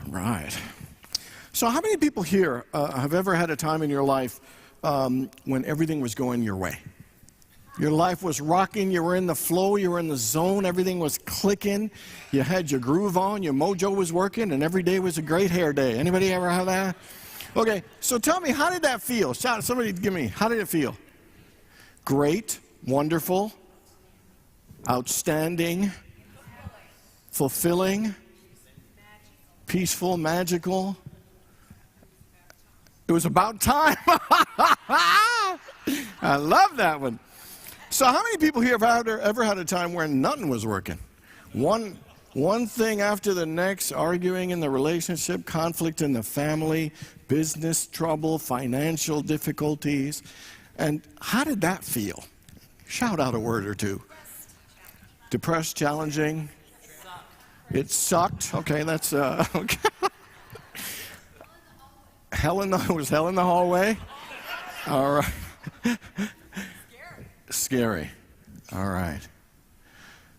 Right. So how many people here have ever had a time in your life when everything was going your way? Your life was rocking, you were in the flow, you were in the zone, everything was clicking, you had your groove on, your mojo was working, and every day was a great hair day. Anybody ever have that? Okay, so tell me, how did that feel? Shout, somebody give me, how did it feel? Great, wonderful, outstanding, fulfilling, peaceful, magical. It was about time. I love that one. So how many people here have ever had a time where nothing was working? One thing after the next, arguing in the relationship, conflict in the family, business trouble, financial difficulties. And how did that feel? Shout out a word or two. Depressed, challenging. It sucked. Okay, that's okay. Was hell in the hallway? All right. Scary. All right.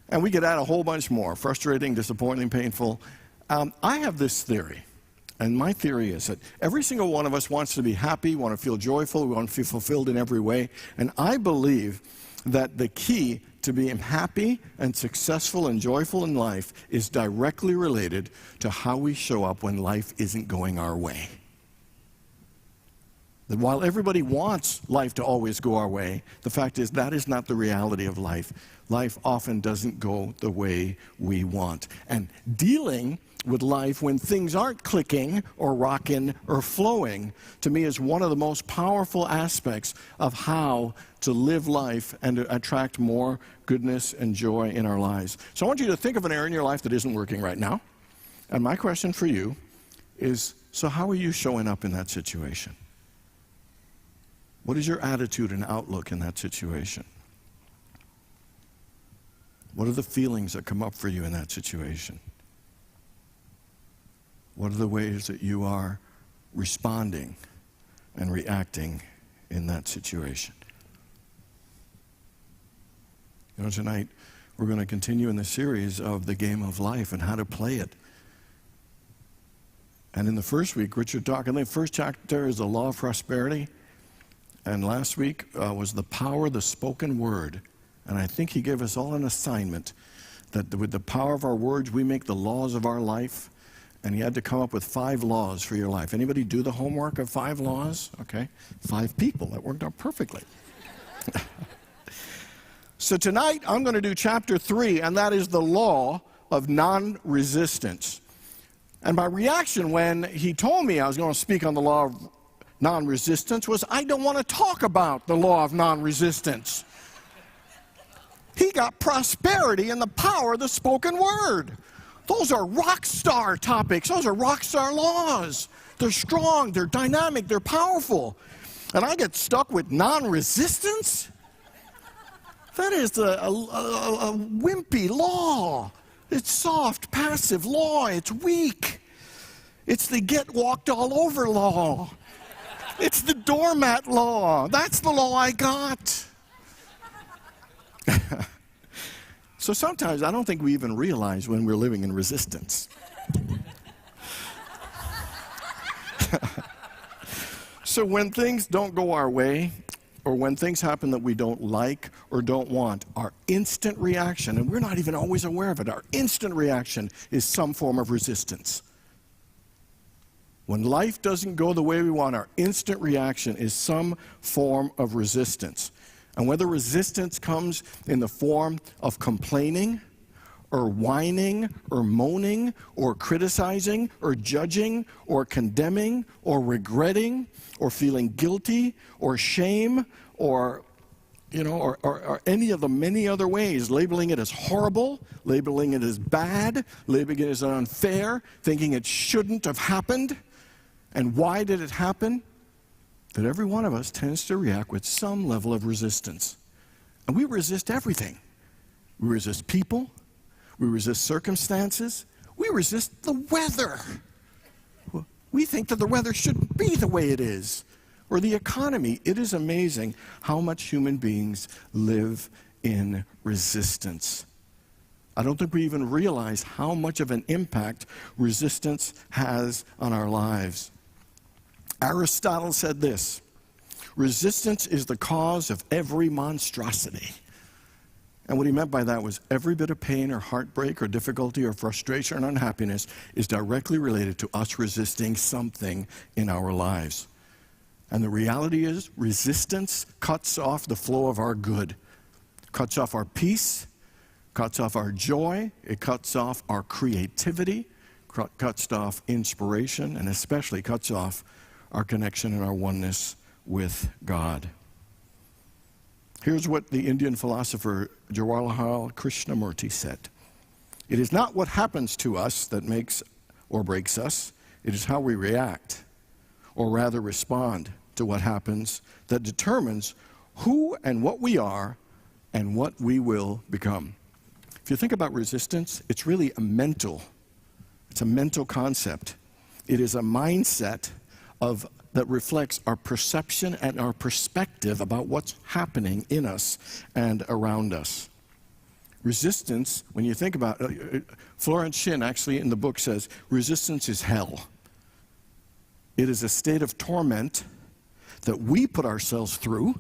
And we could add a whole bunch more. Frustrating, disappointing, painful. I have this theory. And my theory is that every single one of us wants to be happy, want to feel joyful, we want to feel fulfilled in every way. And I believe that the key to being happy and successful and joyful in life is directly related to how we show up when life isn't going our way. That while everybody wants life to always go our way, the fact is that is not the reality of life. Life often doesn't go the way we want. And dealing with life when things aren't clicking or rocking or flowing, to me, is one of the most powerful aspects of how to live life and to attract more goodness and joy in our lives. So I want you to think of an area in your life that isn't working right now. And my question for you is, so how are you showing up in that situation? What is your attitude and outlook in that situation? What are the feelings that come up for you in that situation? What are the ways that you are responding and reacting in that situation? You know, tonight we're going to continue in the series of the game of life and how to play it. And in the first week, Richard talked, and the first chapter is the law of prosperity. And last week was the power of the spoken word. And I think he gave us all an assignment that with the power of our words, we make the laws of our life. And he had to come up with 5 laws for your life. Anybody do the homework of 5 laws? Okay, 5 people. That worked out perfectly. So tonight, I'm going to do chapter 3, and that is the law of non-resistance. And my reaction when he told me I was going to speak on the law of non-resistance was, I don't want to talk about the law of non-resistance. He got prosperity and the power of the spoken word. Those are rock star topics. Those are rock star laws. They're strong, they're dynamic, they're powerful. And I get stuck with non-resistance? That is a wimpy law. It's soft, passive law. It's weak. It's the get walked all over law. It's the doormat law. That's the law I got. So sometimes I don't think we even realize when we're living in resistance. So when things don't go our way, or when things happen that we don't like or don't want, our instant reaction, and we're not even always aware of it, our instant reaction is some form of resistance. When life doesn't go the way we want, our instant reaction is some form of resistance. And whether resistance comes in the form of complaining, or whining, or moaning, or criticizing, or judging, or condemning, or regretting, or feeling guilty, or shame, or any of the many other ways, labeling it as horrible, labeling it as bad, labeling it as unfair, thinking it shouldn't have happened. And why did it happen? That every one of us tends to react with some level of resistance. And we resist everything. We resist people. We resist circumstances. We resist the weather. We think that the weather shouldn't be the way it is. Or the economy. It is amazing how much human beings live in resistance. I don't think we even realize how much of an impact resistance has on our lives. Aristotle said this: resistance is the cause of every monstrosity. And what he meant by that was every bit of pain or heartbreak or difficulty or frustration or unhappiness is directly related to us resisting something in our lives. And the reality is, resistance cuts off the flow of our good, cuts off our peace, cuts off our joy, it cuts off our creativity, cuts off inspiration, and especially cuts off our connection and our oneness with God. Here's what the Indian philosopher Jawaharlal Krishnamurti said: "It is not what happens to us that makes or breaks us, it is how we react, or rather respond to what happens, that determines who and what we are and what we will become." If you think about resistance, it's really a mental concept. It is a mindset that reflects our perception and our perspective about what's happening in us and around us. Resistance, when you think about it, Florence Shinn actually in the book says, resistance is hell. It is a state of torment that we put ourselves through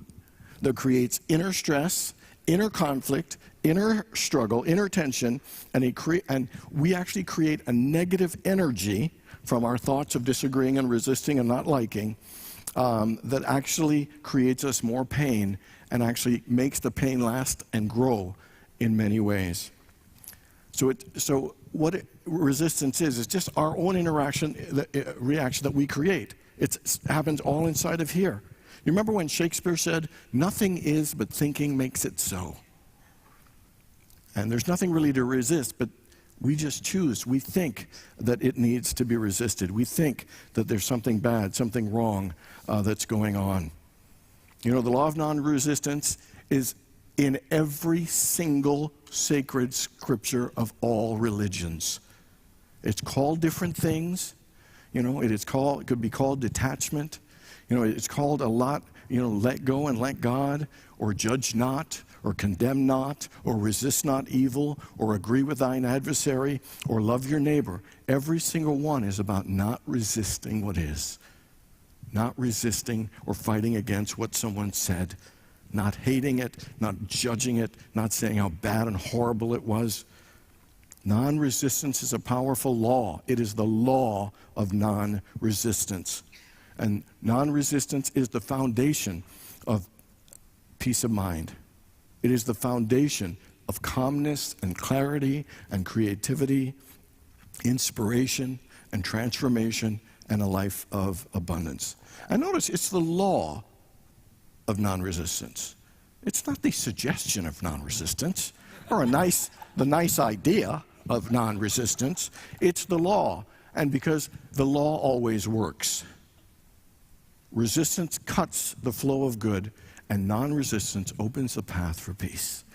that creates inner stress, inner conflict, inner struggle, inner tension, and we actually create a negative energy from our thoughts of disagreeing and resisting and not liking, that actually creates us more pain and actually makes the pain last and grow in many ways. So what resistance is just our own reaction that we create. It happens all inside of here. You remember when Shakespeare said, "Nothing is but thinking makes it so." And there's nothing really to resist, but we just choose. We think that it needs to be resisted. We think that there's something bad, something wrong that's going on. You know, the law of non-resistance is in every single sacred scripture of all religions. It's called different things. You know, it could be called detachment. You know, it's called a lot, let go and let God, or judge not, or condemn not, or resist not evil, or agree with thine adversary, or love your neighbor. Every single one is about not resisting what is. Not resisting or fighting against what someone said. Not hating it, not judging it, not saying how bad and horrible it was. Non-resistance is a powerful law. It is the law of non-resistance. And non-resistance is the foundation of peace of mind. It is the foundation of calmness and clarity and creativity, inspiration and transformation, and a life of abundance. And notice it's the law of non-resistance. It's not the suggestion of non-resistance or the nice idea of non-resistance. It's the law. And because the law always works. Resistance cuts the flow of good, and non-resistance opens the path for peace.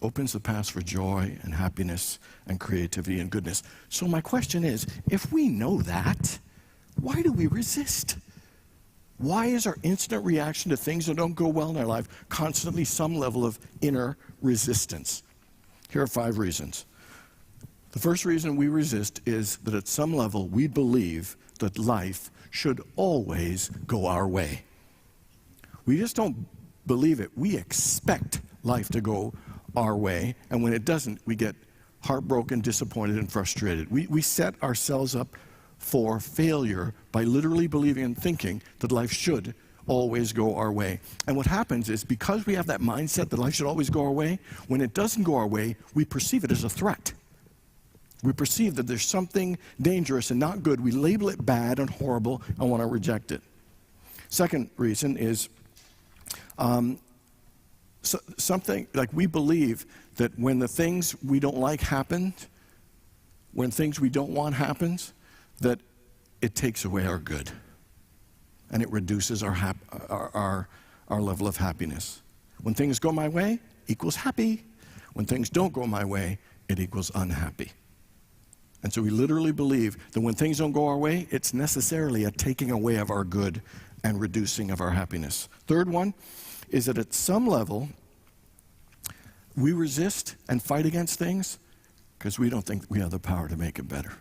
Opens the path for joy and happiness and creativity and goodness. So my question is, if we know that, why do we resist? Why is our instant reaction to things that don't go well in our life constantly some level of inner resistance? Here are 5 reasons. The first reason we resist is that at some level we believe that life should always go our way. We just don't believe it. We expect life to go our way, and when it doesn't, we get heartbroken, disappointed, and frustrated. We set ourselves up for failure by literally believing and thinking that life should always go our way. And what happens is, because we have that mindset that life should always go our way, when it doesn't go our way, we perceive it as a threat. We perceive that there's something dangerous and not good. We label it bad and horrible and want to reject it. Second reason is something like we believe that when the things we don't like happen, when things we don't want happens, that it takes away our good and it reduces our level of happiness. When things go my way equals happy. When things don't go my way, it equals unhappy. And so we literally believe that when things don't go our way, it's necessarily a taking away of our good and reducing of our happiness. Third one is that at some level, we resist and fight against things because we don't think we have the power to make it better.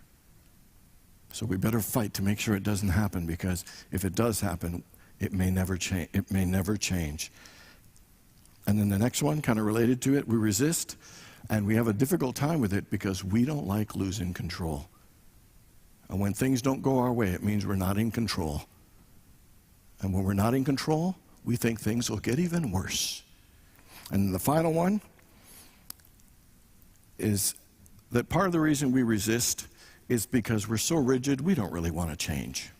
So we better fight to make sure it doesn't happen, because if it does happen, it may never change. It may never change. And then the next one, kind of related to it, we resist, and we have a difficult time with it because we don't like losing control. And when things don't go our way, it means we're not in control. And when we're not in control, we think things will get even worse. And the final one is that part of the reason we resist is because we're so rigid, we don't really want to change.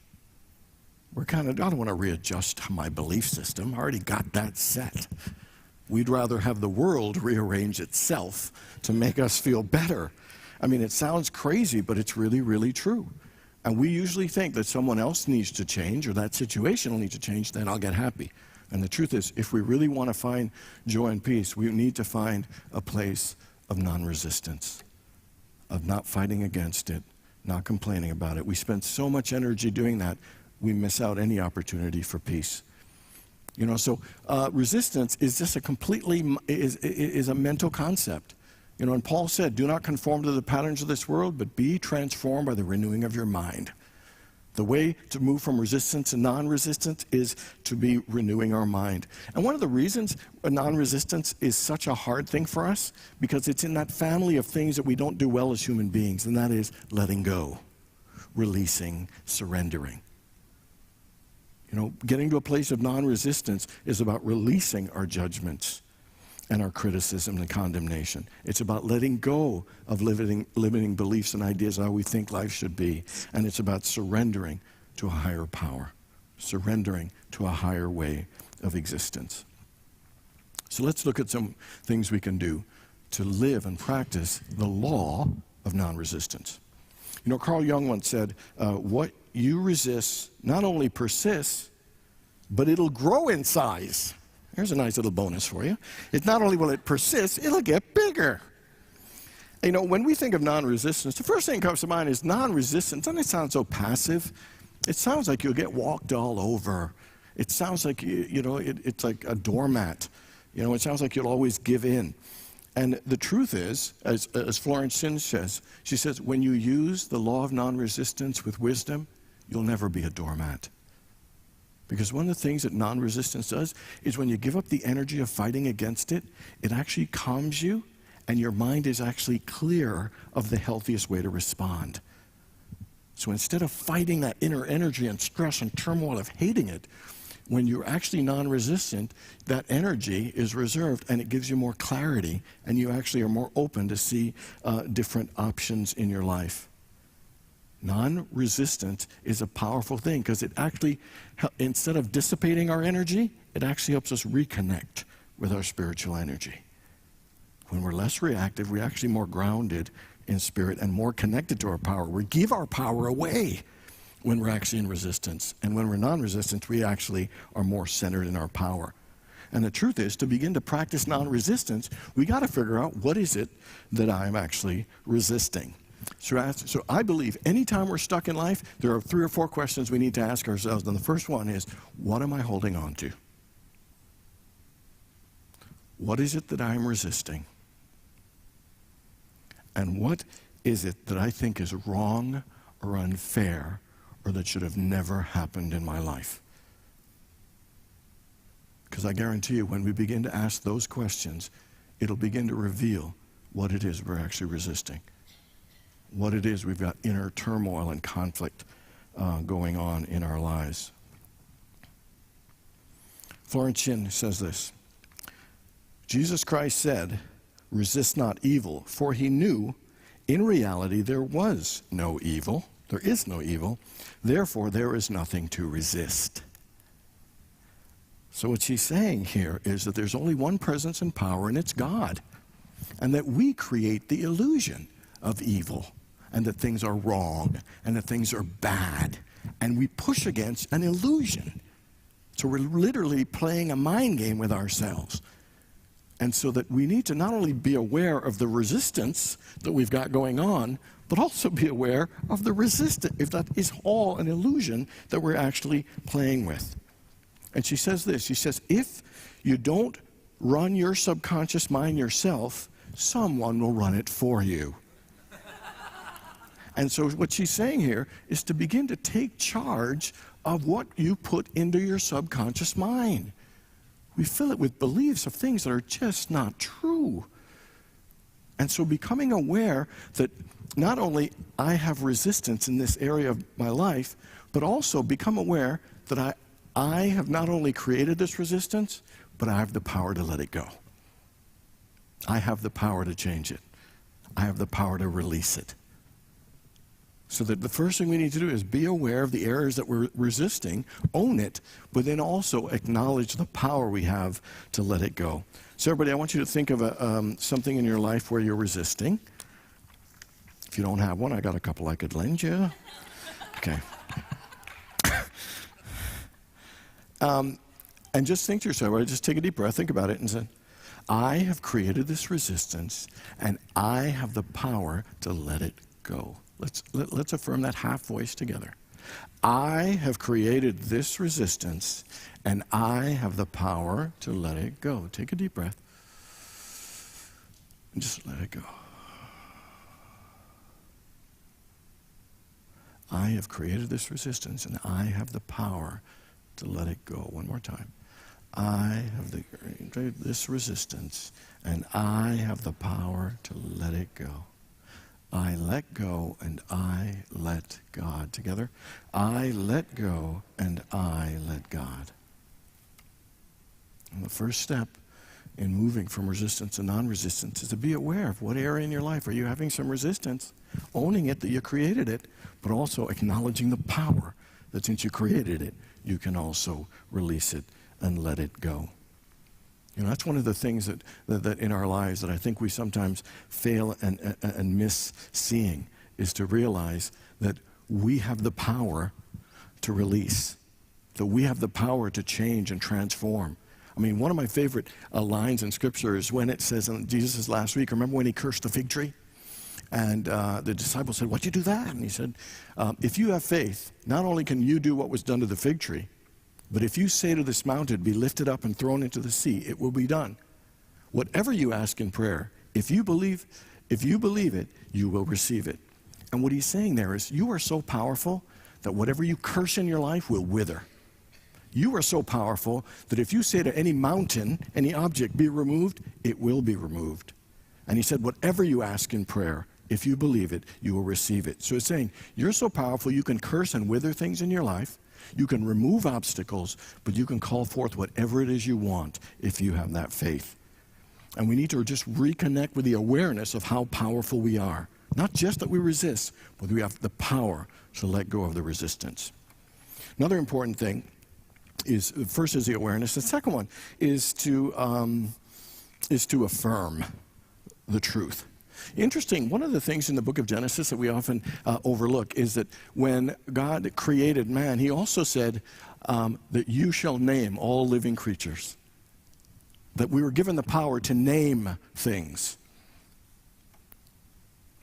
I don't want to readjust my belief system. I already got that set. We'd rather have the world rearrange itself to make us feel better. I mean, it sounds crazy, but it's really, really true. And we usually think that someone else needs to change, or that situation will need to change, then I'll get happy. And the truth is, if we really want to find joy and peace, we need to find a place of non-resistance, of not fighting against it, not complaining about it. We spend so much energy doing that, we miss out any opportunity for peace. You know, so resistance is just is a mental concept. You know, and Paul said, do not conform to the patterns of this world, but be transformed by the renewing of your mind. The way to move from resistance to non-resistance is to be renewing our mind. And one of the reasons non-resistance is such a hard thing for us, because it's in that family of things that we don't do well as human beings, and that is letting go, releasing, surrendering. You know, getting to a place of non-resistance is about releasing our judgments and our criticism and condemnation. It's about letting go of limiting beliefs and ideas of how we think life should be. And it's about surrendering to a higher power, surrendering to a higher way of existence. So let's look at some things we can do to live and practice the law of non-resistance. You know, Carl Jung once said, what you resist not only persists, but it'll grow in size. Here's a nice little bonus for you. It's not only will it persist, it'll get bigger. You know, when we think of non-resistance, the first thing that comes to mind is non-resistance. Doesn't it sound so passive? It sounds like you'll get walked all over. It sounds like, it's like a doormat. You know, it sounds like you'll always give in. And the truth is, as Florence Sin says, she says, when you use the law of non-resistance with wisdom, you'll never be a doormat. Because one of the things that non-resistance does is when you give up the energy of fighting against it, it actually calms you, and your mind is actually clear of the healthiest way to respond. So instead of fighting that inner energy and stress and turmoil of hating it, when you're actually non-resistant, that energy is reserved and it gives you more clarity, and you actually are more open to see different options in your life. Non-resistance is a powerful thing because it actually, instead of dissipating our energy, it actually helps us reconnect with our spiritual energy. When we're less reactive, we're actually more grounded in spirit and more connected to our power. We give our power away when we're actually in resistance. And when we're non-resistant, we actually are more centered in our power. And the truth is, to begin to practice non-resistance, we got to figure out what is it that I'm actually resisting. So I believe anytime we're stuck in life, there are 3 or 4 questions we need to ask ourselves. And the first one is, what am I holding on to? What is it that I'm resisting? And what is it that I think is wrong or unfair or that should have never happened in my life? Because I guarantee you, when we begin to ask those questions, it'll begin to reveal what it is we're actually resisting. What it is we've got inner turmoil and conflict going on in our lives. Florence Shin says this: Jesus Christ said, resist not evil, for he knew in reality there was no evil. There is no evil. Therefore, there is nothing to resist. So what she's saying here is that there's only one presence and power, and it's God. And that we create the illusion of evil, and that things are wrong, and that things are bad. And we push against an illusion. So we're literally playing a mind game with ourselves. And so that we need to not only be aware of the resistance that we've got going on, but also be aware of the resistance, if that is all an illusion that we're actually playing with. And she says this, she says, if you don't run your subconscious mind yourself, someone will run it for you. And so what she's saying here is to begin to take charge of what you put into your subconscious mind. We fill it with beliefs of things that are just not true. And so becoming aware that not only I have resistance in this area of my life, but also become aware that I have not only created this resistance, but I have the power to let it go. I have the power to change it. I have the power to release it. So that the first thing we need to do is be aware of the areas that we're resisting, own it, but then also acknowledge the power we have to let it go. So everybody, I want you to think of something in your life where you're resisting. If you don't have one, I got a couple I could lend you. Okay. And just think to yourself, right, just take a deep breath, think about it, and say, I have created this resistance, and I have the power to let it go. Let's affirm that half voice together. I have created this resistance, and I have the power to let it go. Take a deep breath, and just let it go. I have created this resistance, and I have the power to let it go. One more time. I have this resistance, and I have the power to let it go. I let go, and I let God. Together. I let go, and I let God. And the first step in moving from resistance to non-resistance is to be aware of what area in your life are you having some resistance, owning it that you created it, but also acknowledging the power that since you created it, you can also release it and let it go. You know, that's one of the things that in our lives that I think we sometimes fail and miss seeing, is to realize that we have the power to release, that we have the power to change and transform. I mean, one of my favorite lines in Scripture is when it says in Jesus' last week, remember when he cursed the fig tree? And the disciples said, why'd you do that? And he said, if you have faith, not only can you do what was done to the fig tree, but if you say to this mountain, be lifted up and thrown into the sea, it will be done. Whatever you ask in prayer, if you believe it, you will receive it. And what he's saying there is, you are so powerful that whatever you curse in your life will wither. You are so powerful that if you say to any mountain, any object, be removed, it will be removed. And he said, whatever you ask in prayer, if you believe it, you will receive it. So it's saying, you're so powerful, you can curse and wither things in your life. You can remove obstacles, but you can call forth whatever it is you want if you have that faith. And we need to just reconnect with the awareness of how powerful we are. Not just that we resist, but we have the power to let go of the resistance. Another important thing is, first is the awareness. The second one is to affirm the truth. Interesting, one of the things in the book of Genesis that we often overlook is that when God created man, he also said that you shall name all living creatures. That we were given the power to name things.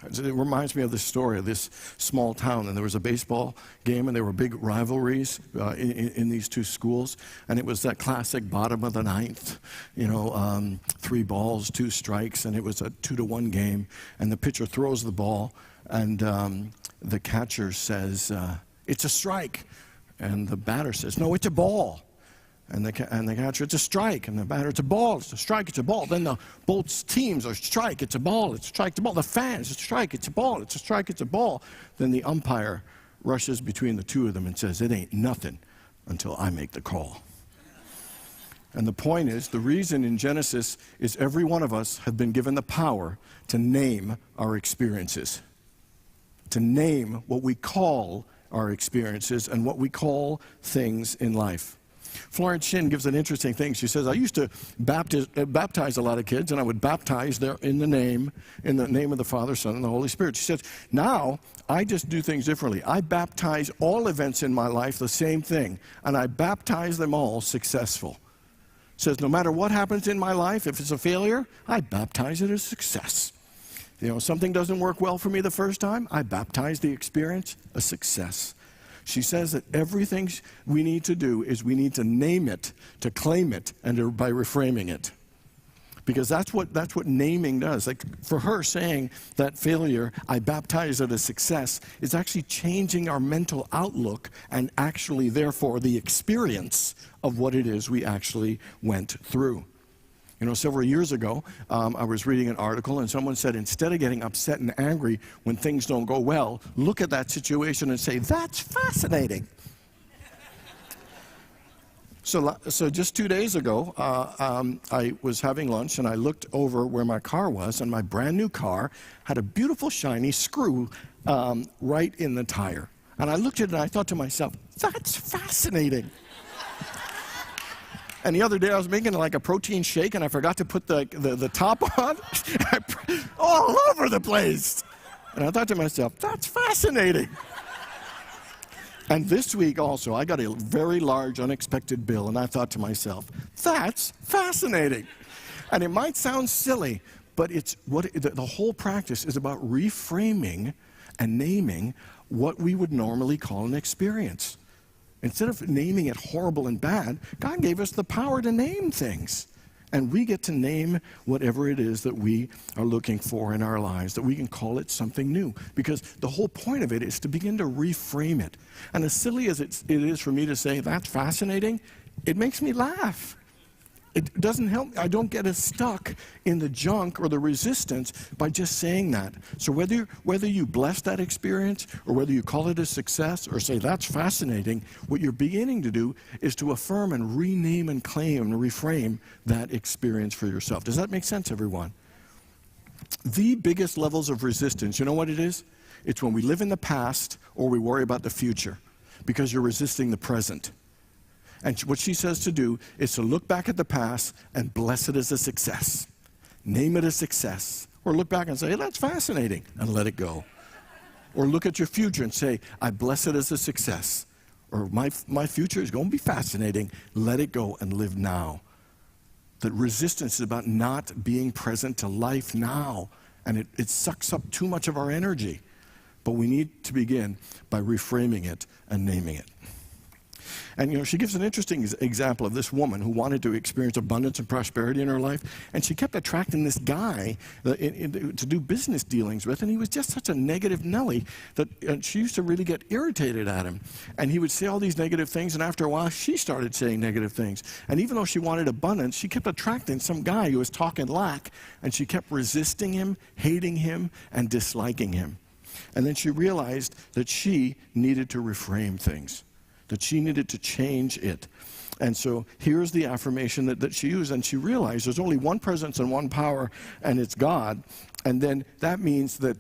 It reminds me of this story of this small town, and there was a baseball game, and there were big rivalries in these two schools, and it was that classic bottom of the ninth, 3 balls, 2 strikes, and it was a 2-1 game, and the pitcher throws the ball, and the catcher says, it's a strike, and the batter says, no, it's a ball. And the catcher, it's a strike. And the batter, it's a ball. It's a strike, it's a ball. Then both teams are strike, it's a ball. It's a strike, it's a ball. The fans, it's a strike, it's a ball. It's a strike, it's a ball. Then the umpire rushes between the two of them and says, it ain't nothing until I make the call. And the point is, the reason in Genesis is every one of us have been given the power to name our experiences. To name what we call our experiences and what we call things in life. Florence Shinn gives an interesting thing. She says, I used to baptize a lot of kids, and I would baptize them in the name of the Father, Son, and the Holy Spirit. She says, now I just do things differently. I baptize all events in my life the same thing, and I baptize them all successful. Says, no matter what happens in my life, if it's a failure, I baptize it as success. Something doesn't work well for me the first time, I baptize the experience a success. She says that everything we need to do is we need to name it, to claim it, and by reframing it. Because that's what naming does. Like for her saying that failure, I baptize it as success, is actually changing our mental outlook and actually therefore the experience of what it is we actually went through. You know, several years ago, I was reading an article and someone said, instead of getting upset and angry when things don't go well, look at that situation and say, that's fascinating. So just 2 days ago, I was having lunch and I looked over where my car was, and my brand new car had a beautiful shiny screw right in the tire. And I looked at it and I thought to myself, that's fascinating. And the other day I was making like a protein shake and I forgot to put the top on. All over the place. And I thought to myself, that's fascinating. And this week also, I got a very large unexpected bill, and I thought to myself, that's fascinating. And it might sound silly, but it's the whole practice is about reframing and naming what we would normally call an experience. Instead of naming it horrible and bad, God gave us the power to name things. And we get to name whatever it is that we are looking for in our lives, that we can call it something new. Because the whole point of it is to begin to reframe it. And as silly as it is for me to say, that's fascinating, it makes me laugh. It doesn't help. I don't get as stuck in the junk or the resistance by just saying that. So whether you bless that experience or whether you call it a success or say that's fascinating, what you're beginning to do is to affirm and rename and claim and reframe that experience for yourself. Does that make sense, everyone? The biggest levels of resistance, you know what it is? It's when we live in the past or we worry about the future because you're resisting the present. And what she says to do is to look back at the past and bless it as a success. Name it a success. Or look back and say, hey, that's fascinating, and let it go. Or look at your future and say, I bless it as a success. Or my future is going to be fascinating. Let it go and live now. That resistance is about not being present to life now. And it sucks up too much of our energy. But we need to begin by reframing it and naming it. And, you know, she gives an interesting example of this woman who wanted to experience abundance and prosperity in her life. And she kept attracting this guy to do business dealings with. And he was just such a negative Nelly that she used to really get irritated at him. And he would say all these negative things. And after a while, she started saying negative things. And even though she wanted abundance, she kept attracting some guy who was talking lack. And she kept resisting him, hating him, and disliking him. And then she realized that she needed to reframe things, that she needed to change it. And so here's the affirmation that she used, and she realized there's only one presence and one power, and it's God. And then that means that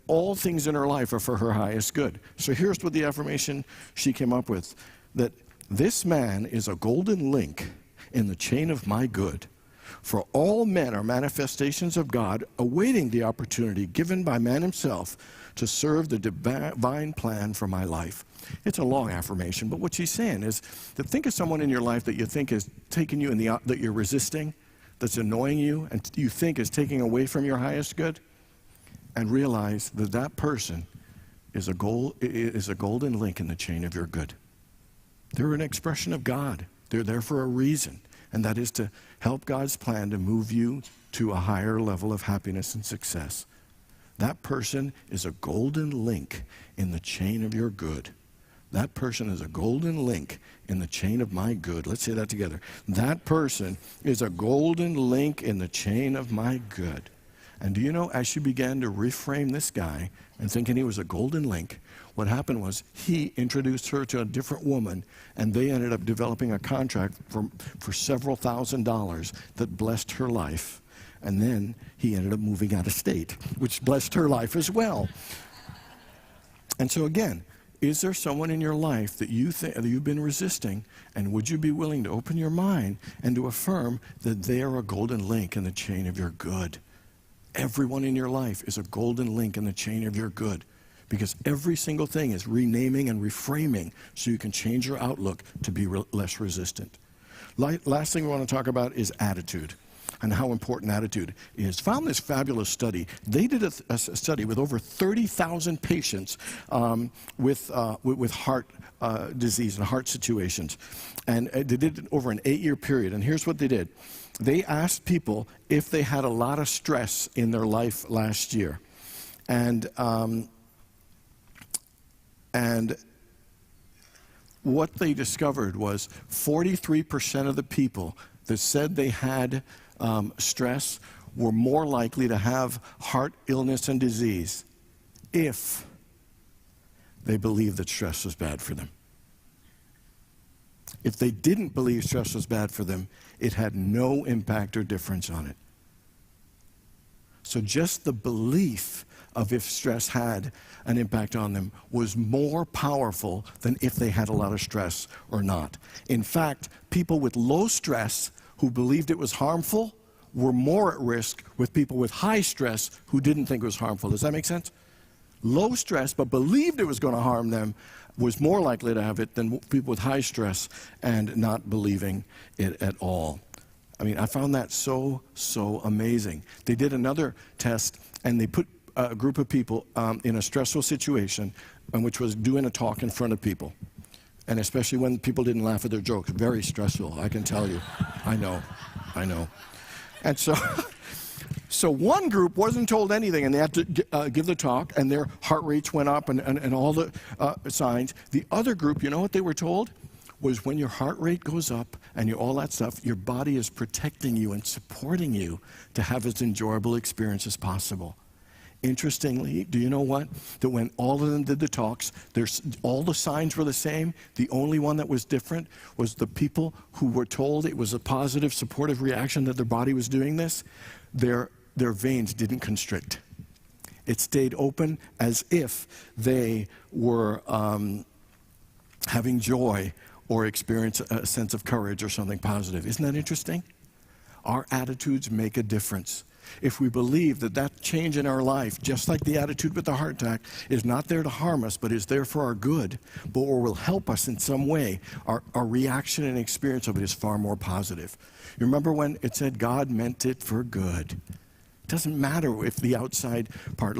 all things in her life are for her highest good. So here's what the affirmation she came up with, that this man is a golden link in the chain of my good. For all men are manifestations of God, awaiting the opportunity given by man himself to serve the divine plan for my life. It's a long affirmation, but what she's saying is that think of someone in your life that you think is taking you that you're resisting, that's annoying you, and you think is taking away from your highest good, and realize that that person is a golden link in the chain of your good. They're an expression of God. They're there for a reason, and that is to help God's plan to move you to a higher level of happiness and success. That person is a golden link in the chain of your good. That person is a golden link in the chain of my good. Let's say that together. That person is a golden link in the chain of my good. And do you know, as she began to reframe this guy and thinking he was a golden link, what happened was he introduced her to a different woman, and they ended up developing a contract for several $1,000s that blessed her life. And then he ended up moving out of state, which blessed her life as well. And so again, is there someone in your life that you think that you've been resisting, and would you be willing to open your mind and to affirm that they are a golden link in the chain of your good? Everyone in your life is a golden link in the chain of your good, because every single thing is renaming and reframing so you can change your outlook to be less resistant. Last thing we want to talk about is attitude, and how important attitude is. Found this fabulous study. They did a study with over 30,000 patients with heart disease and heart situations. And they did it over an 8-year period. And here's what they did. they asked people if they had a lot of stress in their life last year. And what they discovered was 43% of the people that said they had stress were more likely to have heart illness and disease if they believed that stress was bad for them. If they didn't believe stress was bad for them, it had no impact or difference on it. So just the belief of if stress had an impact on them was more powerful than if they had a lot of stress or not. In fact, people with low stress who believed it was harmful were more at risk with people with high stress who didn't think it was harmful. Does that make sense? Low stress but believed it was going to harm them was more likely to have it than people with high stress and not believing it at all. I mean, I found that so amazing. They did another test, and they put a group of people in a stressful situation, which was doing a talk in front of people. And especially when people didn't laugh at their jokes. Very stressful, I can tell you. I know. And so one group wasn't told anything, and they had to give the talk, and their heart rates went up and all the signs. The other group, you know what they were told? Was when your heart rate goes up and all that stuff, your body is protecting you and supporting you to have as enjoyable experience as possible. Interestingly, do you know what? That when all of them did the talks, all the signs were the same. The only one that was different was the people who were told it was a positive, supportive reaction that their body was doing this. Their veins didn't constrict. It stayed open as if they were having joy or experience a sense of courage or something positive. Isn't that interesting? Our attitudes make a difference. If we believe that change in our life, just like the attitude with the heart attack, is not there to harm us, but is there for our good, or will help us in some way, our reaction and experience of it is far more positive. You remember when it said God meant it for good? It doesn't matter if the outside part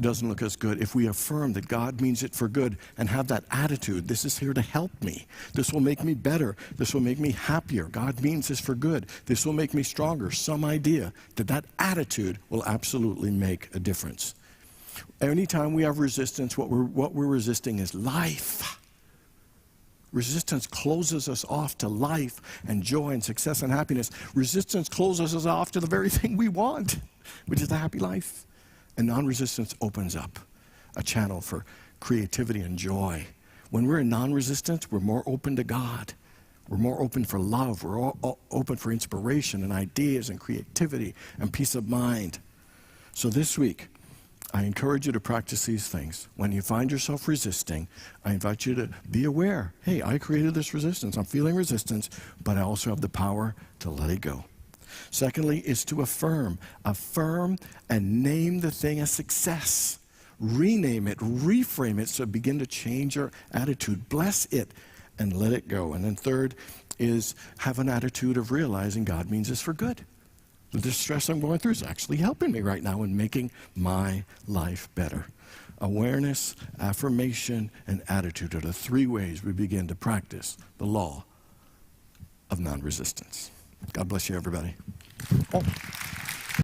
doesn't look as good. If we affirm that God means it for good and have that attitude, this is here to help me. This will make me better. This will make me happier. God means this for good. This will make me stronger. Some idea that attitude will absolutely make a difference. Anytime we have resistance, what we're resisting is life. Resistance closes us off to life and joy and success and happiness. Resistance closes us off to the very thing we want, which is a happy life. And non-resistance opens up a channel for creativity and joy. When we're in non-resistance, we're more open to God. We're more open for love. We're all open for inspiration and ideas and creativity and peace of mind. So this week, I encourage you to practice these things. When you find yourself resisting, I invite you to be aware. Hey, I created this resistance. I'm feeling resistance, but I also have the power to let it go. Secondly, is to affirm. Affirm and name the thing a success. Rename it, reframe it, so begin to change your attitude. Bless it and let it go. And then third is have an attitude of realizing God means this for good. The distress I'm going through is actually helping me right now and making my life better. Awareness, affirmation, and attitude are the three ways we begin to practice the law of non-resistance. God bless you, everybody. Oh.